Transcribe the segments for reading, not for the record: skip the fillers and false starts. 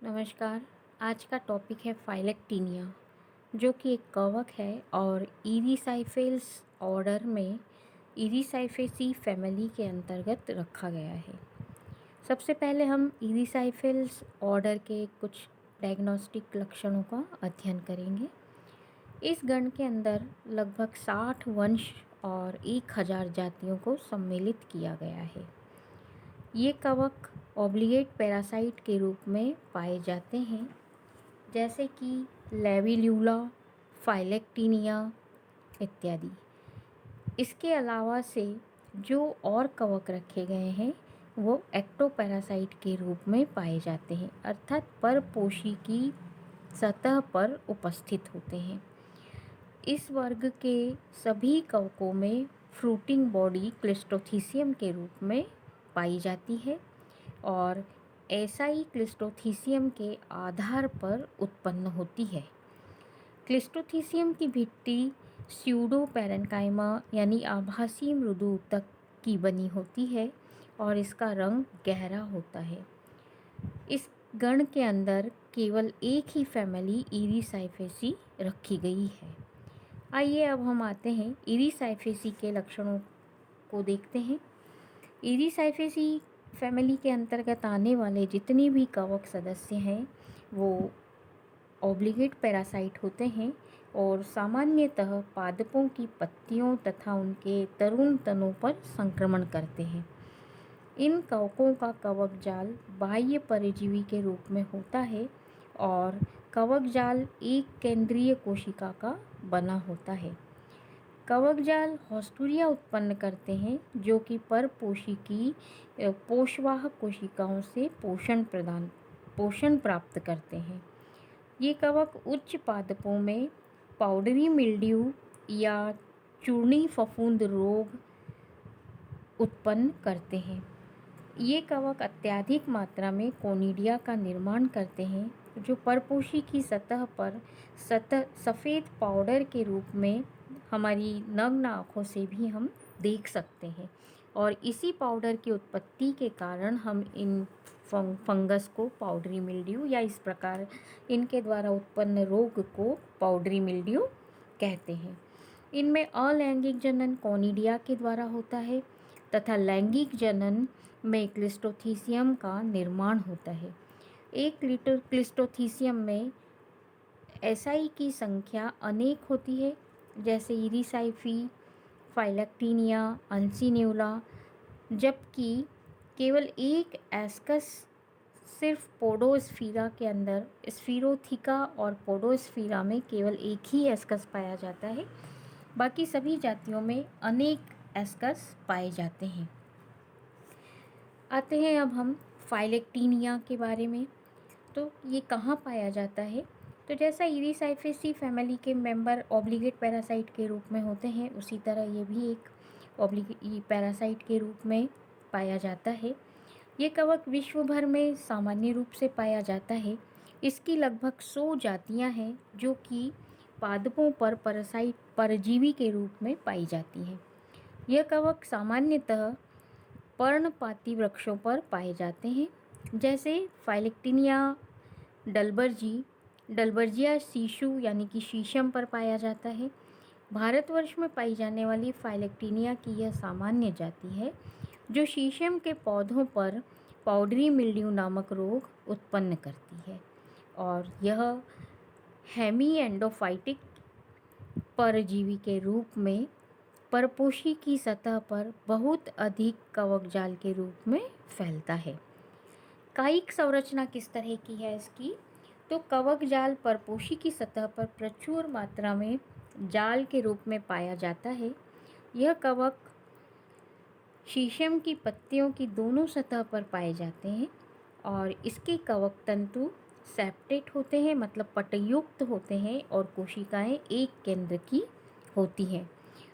नमस्कार। आज का टॉपिक है फाइलेक्टीनिया, जो कि एक कवक है और इरिसाइफेल्स ऑर्डर में इरिसाइफेसी फैमिली के अंतर्गत रखा गया है। सबसे पहले हम इरिसाइफेल्स ऑर्डर के कुछ डायग्नोस्टिक लक्षणों का अध्ययन करेंगे। इस गण के अंदर लगभग 60 वंश और 1000 जातियों को सम्मिलित किया गया है। ये कवक ऑब्लिगेट पैरासाइट के रूप में पाए जाते हैं, जैसे कि लेविल्यूला, फाइलेक्टीनिया इत्यादि। इसके अलावा से जो और कवक रखे गए हैं वो एक्टोपैरासाइट के रूप में पाए जाते हैं, अर्थात परपोषी की सतह पर उपस्थित होते हैं। इस वर्ग के सभी कवकों में फ्रूटिंग बॉडी क्लिस्टोथीसियम के रूप में पाई जाती है और एसाई क्लिस्टोथीसियम के आधार पर उत्पन्न होती है। क्लिस्टोथीसियम की भित्ति स्यूडो पैरेन्काइमा यानी आभासी मृदु ऊतक की बनी होती है और इसका रंग गहरा होता है। इस गण के अंदर केवल एक ही फैमिली इरिसाइफेसी रखी गई है। आइए अब हम आते हैं इरिसाइफेसी के लक्षणों को देखते हैं। इरिसाइफेसी फैमिली के अंतर्गत आने वाले जितने भी कवक सदस्य हैं वो ऑब्लिगेट पैरासाइट होते हैं और सामान्यतः पादपों की पत्तियों तथा उनके तरुण तनों पर संक्रमण करते हैं। इन कवकों का कवक जाल बाह्य परजीवी के रूप में होता है और कवक जाल एक केंद्रीय कोशिका का बना होता है। कवक जाल हॉस्टूरिया उत्पन्न करते हैं, जो कि परपोषी की पोषवाहक कोशिकाओं से पोषण प्राप्त करते हैं। ये कवक उच्च पादपों में पाउडरी मिल्ड्यू या चूर्णी फफूंद रोग उत्पन्न करते हैं। ये कवक अत्यधिक मात्रा में कोनिडिया का निर्माण करते हैं, जो परपोषी की सतह पर सफ़ेद पाउडर के रूप में हमारी नग्न आँखों से भी हम देख सकते हैं और इसी पाउडर की उत्पत्ति के कारण हम इन फंगस को पाउडरी मिल्ड्यू या इस प्रकार इनके द्वारा उत्पन्न रोग को पाउडरी मिल्ड्यू कहते हैं। इनमें अलैंगिक जनन कोनिडिया के द्वारा होता है तथा लैंगिक जनन में क्लिस्टोथीसियम का निर्माण होता है। एक क्लिस्टोथीसियम में एसआई की संख्या अनेक होती है, जैसे इरिसाइफी, फाइलेक्टीनिया, अंसिन्यूला, जबकि केवल एक एस्कस सिर्फ पोडोस्फीरा के अंदर स्फीरोथिका और पोडोस्फीरा में केवल एक ही एस्कस पाया जाता है। बाकी सभी जातियों में अनेक एस्कस पाए जाते हैं। आते हैं अब हम फाइलेक्टीनिया के बारे में। तो ये कहाँ पाया जाता है? तो जैसा इरिसाइफेसी फैमिली के मेंबर ऑब्लिगेट पैरासाइट के रूप में होते हैं, उसी तरह ये भी एक ऑब्लिगेट पैरासाइट के रूप में पाया जाता है। ये कवक विश्व भर में सामान्य रूप से पाया जाता है। इसकी लगभग 100 जातियां हैं, जो कि पादपों पर परजीवी के रूप में पाई जाती हैं। यह कवक सामान्यतः पर्णपाती वृक्षों पर पाए जाते हैं, जैसे फाइलेक्टीनिया डलबर्जिया शीशु यानी कि शीशम पर पाया जाता है। भारतवर्ष में पाई जाने वाली फाइलेक्टीनिया की यह सामान्य जाति है, जो शीशम के पौधों पर पाउडरी मिल्ड्यू नामक रोग उत्पन्न करती है और यह हेमी एंडोफाइटिक परजीवी के रूप में परपोषी की सतह पर बहुत अधिक कवक जाल के रूप में फैलता है। कायिक संरचना किस तरह की है इसकी? तो कवक जाल परपोषी की सतह पर प्रचुर मात्रा में जाल के रूप में पाया जाता है। यह कवक शीशम की पत्तियों की दोनों सतह पर पाए जाते हैं और इसके कवक तंतु सेप्टेट होते हैं, मतलब पटयुक्त होते हैं और कोशिकाएं एक केंद्र की होती हैं।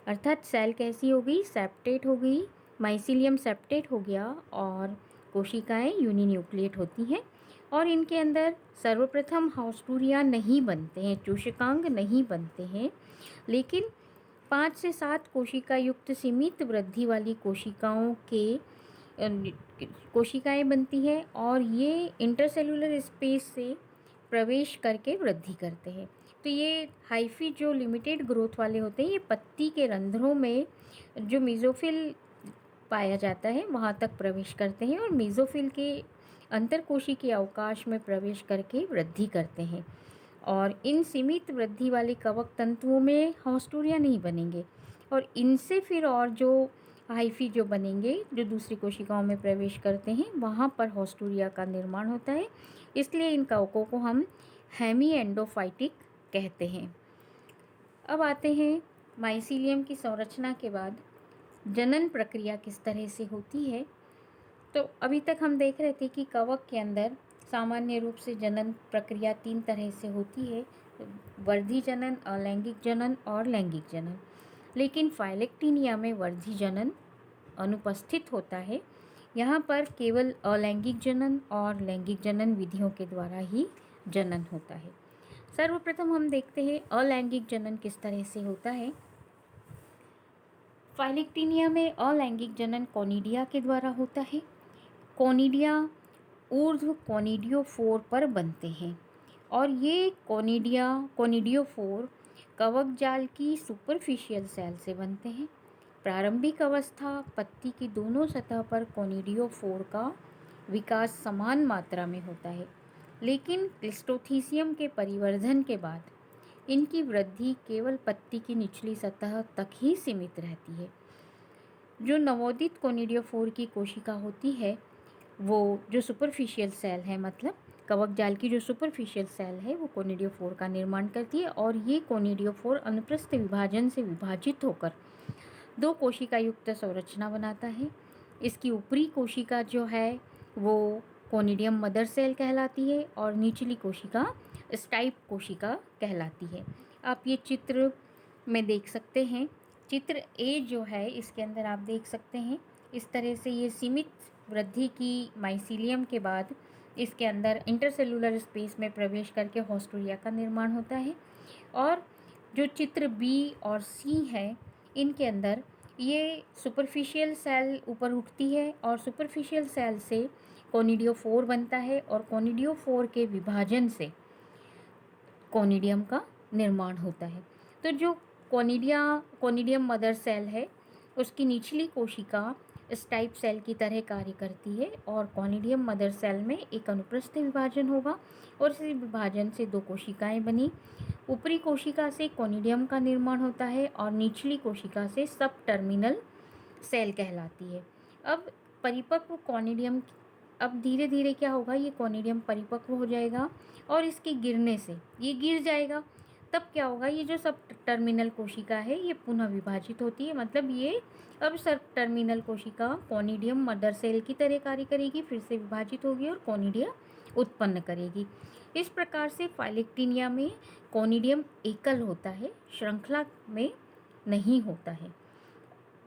अर्थात सेल कैसी हो गई? सेप्टेट हो गई, माइसिलियम सेप्टेट हो गया और कोशिकाएं यूनिन्यूक्लिएट होती हैं और इनके अंदर सर्वप्रथम हाउस्टूरिया नहीं बनते हैं, चूषकांग नहीं बनते हैं, लेकिन 5 से 7 कोशिका युक्त सीमित वृद्धि वाली कोशिकाओं के कोशिकाएं बनती हैं और ये इंटरसेलुलर स्पेस से प्रवेश करके वृद्धि करते हैं। तो ये हाइफी जो लिमिटेड ग्रोथ वाले होते हैं, ये पत्ती के रंध्रों में जो मेसोफिल पाया जाता है वहाँ तक प्रवेश करते हैं और मेसोफिल के अंतरकोशिकीय अवकाश में प्रवेश करके वृद्धि करते हैं। और इन सीमित वृद्धि वाले कवक तंतुओं में हॉस्टोरिया नहीं बनेंगे और इनसे फिर और जो हाइफी जो बनेंगे जो दूसरी कोशिकाओं में प्रवेश करते हैं वहाँ पर हॉस्टोरिया का निर्माण होता है। इसलिए इन कवकों को हम हेमी एंडोफाइटिक कहते हैं। अब आते हैं माइसीलियम की संरचना के बाद जनन प्रक्रिया किस तरह से होती है। तो अभी तक हम देख रहे थे कि कवक के अंदर सामान्य रूप से जनन प्रक्रिया 3 तरह से होती है, वर्धी जनन, अलैंगिक जनन और लैंगिक जनन। लेकिन फाइलेक्टिनिया में वर्धी जनन अनुपस्थित होता है। यहाँ पर केवल अलैंगिक जनन और लैंगिक जनन विधियों के द्वारा ही जनन होता है। सर्वप्रथम हम देखते हैं अलैंगिक जनन किस तरह से होता है। फाइलेक्टिनिया में अलैंगिक जनन कोनिडिया के द्वारा होता है। कोनिडिया ऊर्ध्व कोनिडियोफोर पर बनते हैं और ये कोनिडियोफोर कवक जाल की सुपरफिशियल सेल से बनते हैं। प्रारंभिक अवस्था पत्ती की दोनों सतह पर कोनिडियोफोर का विकास समान मात्रा में होता है, लेकिन क्लिस्टोथीसियम के परिवर्धन के बाद इनकी वृद्धि केवल पत्ती की निचली सतह तक ही सीमित रहती है। जो नवोदित कोनिडियोफोर की कोशिका होती है वो जो सुपरफिशियल सेल है, मतलब कवक जाल की जो सुपरफिशियल सेल है वो कोनिडियोफोर का निर्माण करती है और ये कोनिडियोफोर अनुप्रस्थ विभाजन से विभाजित होकर 2 कोशिका युक्त संरचना बनाता है। इसकी ऊपरी कोशिका जो है वो कोनिडियम मदर सेल कहलाती है और निचली कोशिका स्टाइप कोशिका कहलाती है। आप ये चित्र में देख सकते हैं। चित्र ए जो है इसके अंदर आप देख सकते हैं इस तरह से ये सीमित वृद्धि की माइसीलियम के बाद इसके अंदर इंटरसेलुलर स्पेस में प्रवेश करके हॉस्टोरिया का निर्माण होता है। और जो चित्र बी और सी है इनके अंदर ये सुपरफिशियल सेल ऊपर उठती है और सुपरफिशियल सेल से कोनिडियोफोर बनता है और कोनिडियोफोर के विभाजन से कोनिडियम का निर्माण होता है। तो जो कोनिडियम मदर सेल है उसकी निचली कोशिका स्टाइप सेल की तरह कार्य करती है और कोनिडियम मदर सेल में एक अनुप्रस्थ विभाजन होगा और इस विभाजन से 2 कोशिकाएं बनी। ऊपरी कोशिका से कोनिडियम का निर्माण होता है और निचली कोशिका से सब टर्मिनल सेल कहलाती है। अब परिपक्व कोनिडियम, अब धीरे धीरे क्या होगा, ये कोनिडियम परिपक्व हो जाएगा और इसके गिरने से ये गिर जाएगा। तब क्या होगा, ये जो सब टर्मिनल कोशिका है ये पुनः विभाजित होती है, मतलब ये अब सब टर्मिनल कोशिका कोनिडियम मदर सेल की तरह कार्य करेगी, फिर से विभाजित होगी और कोनिडिया उत्पन्न करेगी। इस प्रकार से फाइलेक्टिनिया में कोनिडियम एकल होता है, श्रृंखला में नहीं होता है।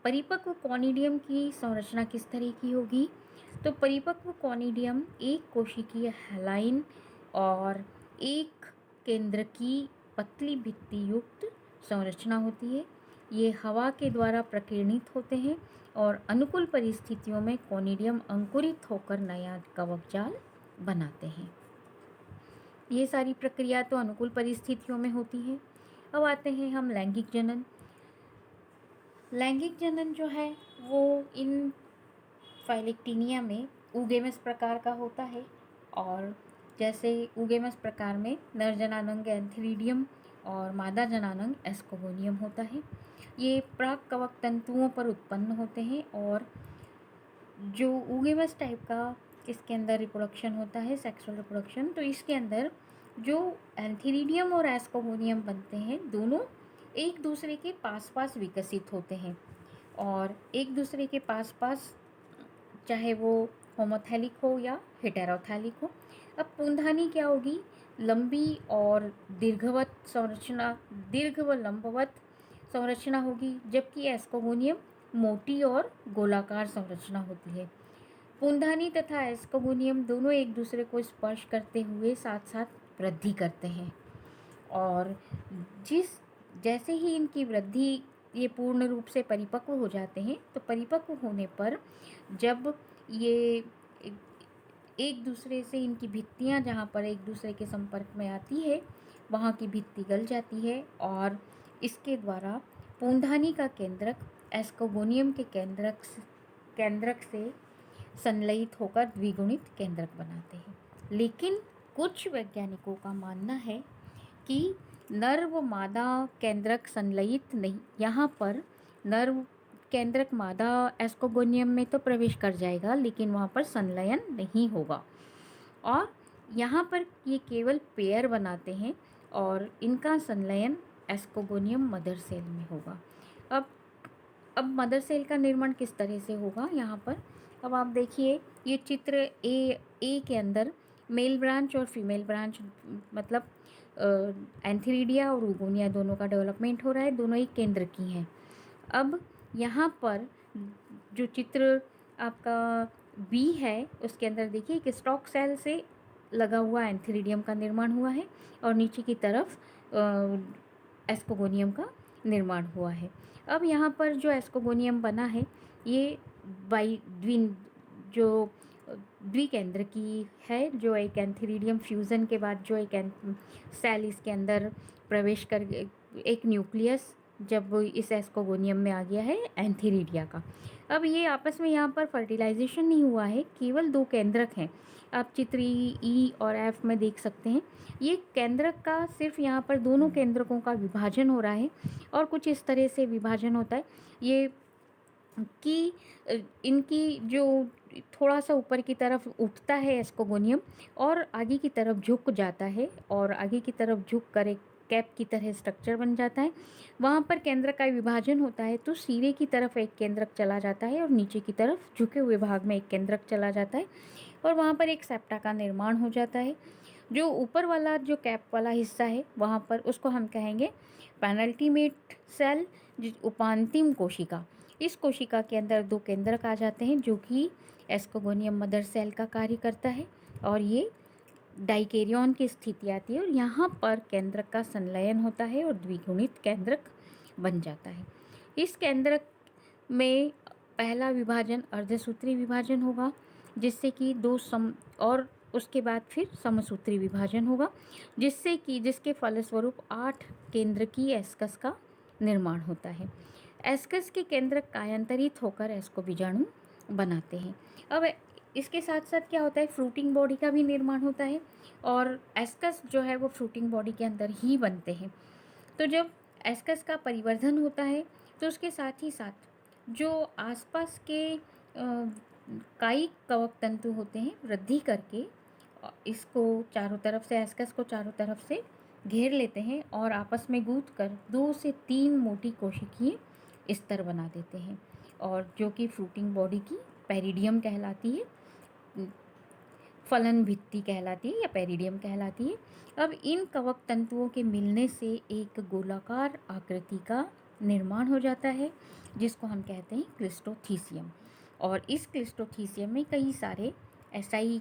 परिपक्व कोनिडियम की संरचना किस तरह की होगी, तो परिपक्व कोनिडियम एक कोशिकीय हैलाइन और एक केंद्र की पतली भित्ति युक्त संरचना होती है। ये हवा के द्वारा प्रकीर्णित होते हैं और अनुकूल परिस्थितियों में कोनिडियम अंकुरित होकर नया कवक जाल बनाते हैं। ये सारी प्रक्रिया तो अनुकूल परिस्थितियों में होती है। अब आते हैं हम लैंगिक जनन। लैंगिक जनन जो है वो इन फाइलेक्टिनिया में ऊगेमस प्रकार का होता है और जैसे ऊगेमस प्रकार में नर जनानंग एंथीरिडियम और मादा जनानंग एस्कोगोनियम होता है। ये प्राक कवक तंतुओं पर उत्पन्न होते हैं और जो ऊगेमस टाइप का इसके अंदर रिप्रोडक्शन होता है, सेक्सुअल रिप्रोडक्शन, तो इसके अंदर जो एंथीरिडियम और एस्कोगोनियम बनते हैं दोनों एक दूसरे के पास पास विकसित होते हैं और एक दूसरे के पास पास चाहे वो होमोथैलिक हो या हेटेरोथैलिक हो। अब पूंधानी क्या होगी, लंबी और दीर्घ व लंबवत संरचना होगी, जबकि एस्कोगोनियम मोटी और गोलाकार संरचना होती है। पूंधानी तथा एस्कोगोनियम दोनों एक दूसरे को स्पर्श करते हुए साथ साथ वृद्धि करते हैं और जैसे ही इनकी वृद्धि ये पूर्ण रूप से परिपक्व हो जाते हैं तो परिपक्व होने पर जब ये एक दूसरे से इनकी भित्तियाँ जहाँ पर एक दूसरे के संपर्क में आती है वहाँ की भित्ति गल जाती है और इसके द्वारा पूंधानी का केंद्रक एस्कोगोनियम के केंद्रक से संलयित होकर द्विगुणित केंद्रक बनाते हैं। लेकिन कुछ वैज्ञानिकों का मानना है कि नर व मादा केंद्रक संलयित नहीं, यहाँ पर नर केंद्रक मादा एस्कोगोनियम में तो प्रवेश कर जाएगा लेकिन वहाँ पर संलयन नहीं होगा और यहाँ पर ये केवल पेयर बनाते हैं और इनका संलयन एस्कोगोनियम मदर सेल में होगा। अब मदर सेल का निर्माण किस तरह से होगा यहाँ पर, अब आप देखिए ये चित्र ए के अंदर मेल ब्रांच और फीमेल ब्रांच मतलब एंथीरिडिया और उगोनिया दोनों का डेवलपमेंट हो रहा है, दोनों एक केंद्र की हैं। अब यहाँ पर जो चित्र आपका बी है उसके अंदर देखिए एक स्टॉक सेल से लगा हुआ एंथीरिडियम का निर्माण हुआ है और नीचे की तरफ एस्कोगोनियम का निर्माण हुआ है। अब यहाँ पर जो एस्कोगोनियम बना है ये जो द्विकेंद्र की है, जो एक एंथीरिडियम फ्यूज़न के बाद जो एक सेल इसके अंदर प्रवेश कर एक न्यूक्लियस जब इस एस्कोगोनियम में आ गया है एंथीरिडिया का। अब ये आपस में यहाँ पर फर्टिलाइजेशन नहीं हुआ है, केवल दो केंद्रक हैं। आप चित्र ई और एफ में देख सकते हैं ये केंद्रक का सिर्फ यहाँ पर दोनों केंद्रकों का विभाजन हो रहा है और कुछ इस तरह से विभाजन होता है ये कि इनकी जो थोड़ा सा ऊपर की तरफ उठता है एस्कोगोनियम और आगे की तरफ झुक जाता है और आगे की तरफ झुक कर एक कैप की तरह स्ट्रक्चर बन जाता है। वहाँ पर केंद्र का विभाजन होता है तो सिरे की तरफ एक केंद्रक चला जाता है और नीचे की तरफ झुके हुए भाग में एक केंद्रक चला जाता है और वहाँ पर एक सेप्टा का निर्माण हो जाता है। जो ऊपर वाला जो कैप वाला हिस्सा है वहाँ पर उसको हम कहेंगे पेनल्टीमेट सेल, उपांतिम कोशिका। इस कोशिका के अंदर दो केंद्रक आ जाते हैं जो कि एस्कोगोनियम मदर सेल का कार्य करता है और ये डाइकेरियन की स्थिति आती है और यहाँ पर केंद्रक का संलयन होता है और द्विगुणित केंद्रक बन जाता है। इस केंद्रक में पहला विभाजन अर्धसूत्री विभाजन होगा जिससे कि और उसके बाद फिर समसूत्री विभाजन होगा जिसके फलस्वरूप 8 केंद्र की एस्कस का निर्माण होता है। एस्कस के केंद्रक कायांतरित होकर एस्को बीजाणु बनाते हैं। अब इसके साथ साथ क्या होता है, फ्रूटिंग बॉडी का भी निर्माण होता है और एस्कस जो है वो फ्रूटिंग बॉडी के अंदर ही बनते हैं। तो जब एस्कस का परिवर्धन होता है तो उसके साथ ही साथ जो आसपास के कायिक कवक तंतु होते हैं वृद्धि करके इसको चारों तरफ से एस्कस को चारों तरफ से घेर लेते हैं और आपस में गूंथ कर 2 से 3 मोटी कोशिकीय स्तर बना देते हैं और जो कि फ्रूटिंग बॉडी की पेरिडियम कहलाती है, फलन भित्ति कहलाती है या पेरिडियम कहलाती है। अब इन कवक तंतुओं के मिलने से एक गोलाकार आकृति का निर्माण हो जाता है जिसको हम कहते हैं क्लिस्टोथीसियम और इस क्लिस्टोथीसियम में कई सारे एसआई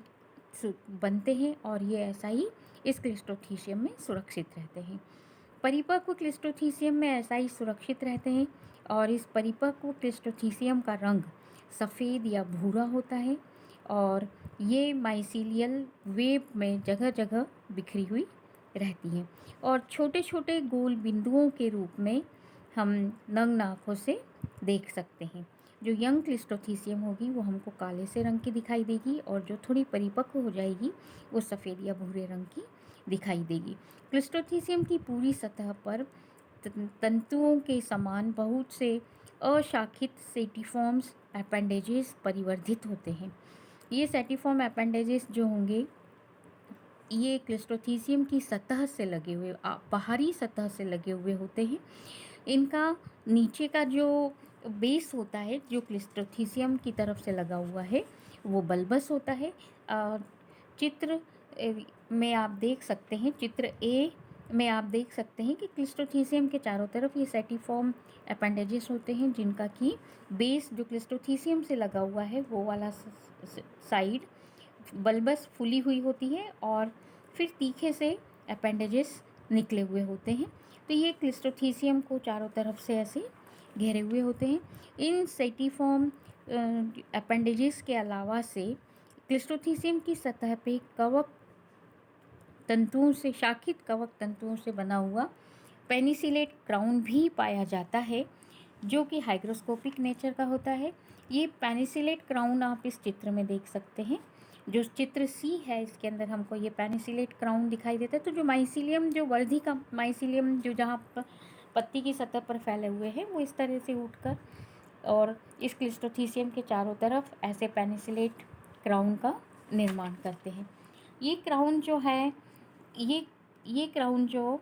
बनते हैं और ये एसआई इस क्लिस्टोथीसियम में सुरक्षित रहते हैं। परिपक्व क्लिस्टोथीसियम में एसआई सुरक्षित रहते हैं और इस परिपक्व क्लिस्टोथीसियम का रंग सफ़ेद या भूरा होता है और ये माइसीलियल वेब में जगह जगह बिखरी हुई रहती हैं और छोटे छोटे गोल बिंदुओं के रूप में हम नग्न आँखों से देख सकते हैं। जो यंग क्लिस्टोथीसियम होगी वो हमको काले से रंग की दिखाई देगी और जो थोड़ी परिपक्व हो जाएगी वो सफ़ेद या भूरे रंग की दिखाई देगी। क्लिस्टोथीसियम की पूरी सतह पर तंतुओं के समान बहुत से अशाखित सेटिफॉर्म्स एपेंडेजेस परिवर्धित होते हैं। ये सेटिफॉर्म एपेंडेजेस जो होंगे ये क्लिस्टोथीसियम की सतह से लगे हुए बाहरी सतह से लगे हुए होते हैं। इनका नीचे का जो बेस होता है जो क्लिस्टोथीसियम की तरफ से लगा हुआ है वो बल्बस होता है। चित्र में आप देख सकते हैं, चित्र ए में आप देख सकते हैं कि क्लिस्टोथीसियम के चारों तरफ ये सेटिफॉर्म एपेंडेजेस होते हैं जिनका कि बेस जो क्लिस्टोथीसियम से लगा हुआ है वो वाला साइड बल्बस फुली हुई होती है और फिर तीखे से एपेंडेजेस निकले हुए होते हैं। तो ये क्लिस्टोथीसियम को चारों तरफ से ऐसे घेरे हुए होते हैं। इन सेटिफॉर्म अपेंडेजेस के अलावा से क्लिस्ट्रोथीसियम की सतह पे कवक तंतुओं से, शाखित कवक तंतुओं से बना हुआ पेनिसिलेट क्राउन भी पाया जाता है, जो कि हाइग्रोस्कोपिक नेचर का होता है। ये पेनिसिलेट क्राउन आप इस चित्र में देख सकते हैं। जो चित्र सी है, इसके अंदर हमको ये पेनिसिलेट क्राउन दिखाई देता है। तो जो माइसीलियम, जो वर्धी का माइसीलियम जो जहाँ पत्ती की सतह पर फैले हुए हैं, वो इस तरह से उठकर और इस क्लिस्ट्रोथीसियम के चारों तरफ ऐसे पेनिसिलेट क्राउन का निर्माण करते हैं। ये क्राउन जो है, ये क्राउन जो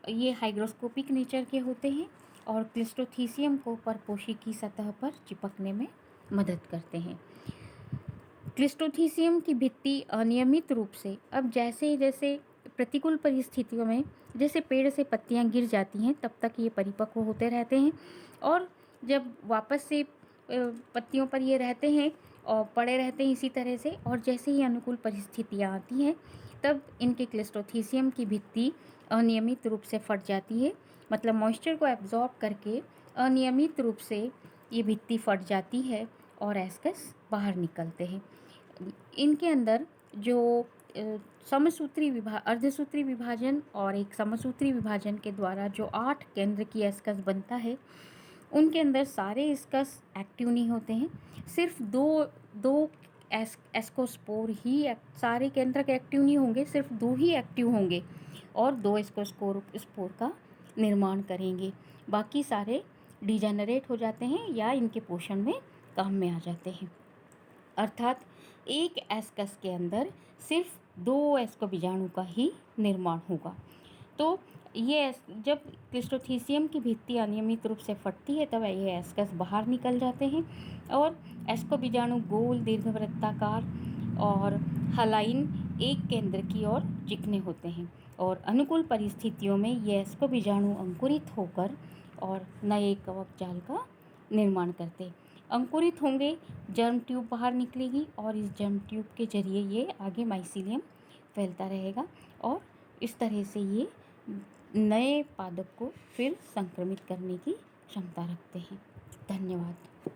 ये हाइग्रोस्कोपिक नेचर के होते हैं और क्लिस्ट्रोथीसियम को परपोषी की सतह पर चिपकने में मदद करते हैं। क्लिस्ट्रोथीसियम की भित्ति अनियमित रूप से, अब जैसे जैसे प्रतिकूल परिस्थितियों में जैसे पेड़ से पत्तियां गिर जाती हैं, तब तक ये परिपक्व होते रहते हैं और जब वापस से पत्तियों पर ये रहते हैं और पड़े रहते हैं इसी तरह से, और जैसे ही अनुकूल परिस्थितियाँ आती हैं तब इनके क्लिस्ट्रोथीसियम की भित्ति अनियमित रूप से फट जाती है। मतलब मॉइस्चर को एब्जॉर्ब करके अनियमित रूप से ये भित्ति फट जाती है और एस्कस बाहर निकलते हैं। इनके अंदर जो समसूत्री अर्धसूत्री विभाजन और एक समसूत्री विभाजन के द्वारा जो 8 केंद्र की एस्कस बनता है, उनके अंदर सारे एस्कस एक्टिव नहीं होते हैं। सिर्फ दो एस्कोस्पोर ही सारे केंद्रक एक्टिव नहीं होंगे, सिर्फ 2 ही एक्टिव होंगे और 2 एस्कोस्पोर का निर्माण करेंगे। बाकी सारे डिजेनरेट हो जाते हैं या इनके पोषण में काम में आ जाते हैं। अर्थात एक एस्कस के अंदर सिर्फ 2 एस्कोबीजाणु का ही निर्माण होगा। तो ये जब क्लिस्ट्रोथीसियम की भित्ति अनियमित रूप से फटती है, तब ये एस्कस बाहर निकल जाते हैं और एस्कोबीजाणु गोल, दीर्घवृत्ताकार और हलाइन एक केंद्र की ओर चिकने होते हैं और अनुकूल परिस्थितियों में ये एस्कोबीजाणु अंकुरित होकर और नए कवक जाल का निर्माण करते हैं। अंकुरित होंगे, जर्म ट्यूब बाहर निकलेगी और इस जर्म ट्यूब के जरिए ये आगे माइसीलियम फैलता रहेगा और इस तरह से ये नए पादप को फिर संक्रमित करने की क्षमता रखते हैं। धन्यवाद।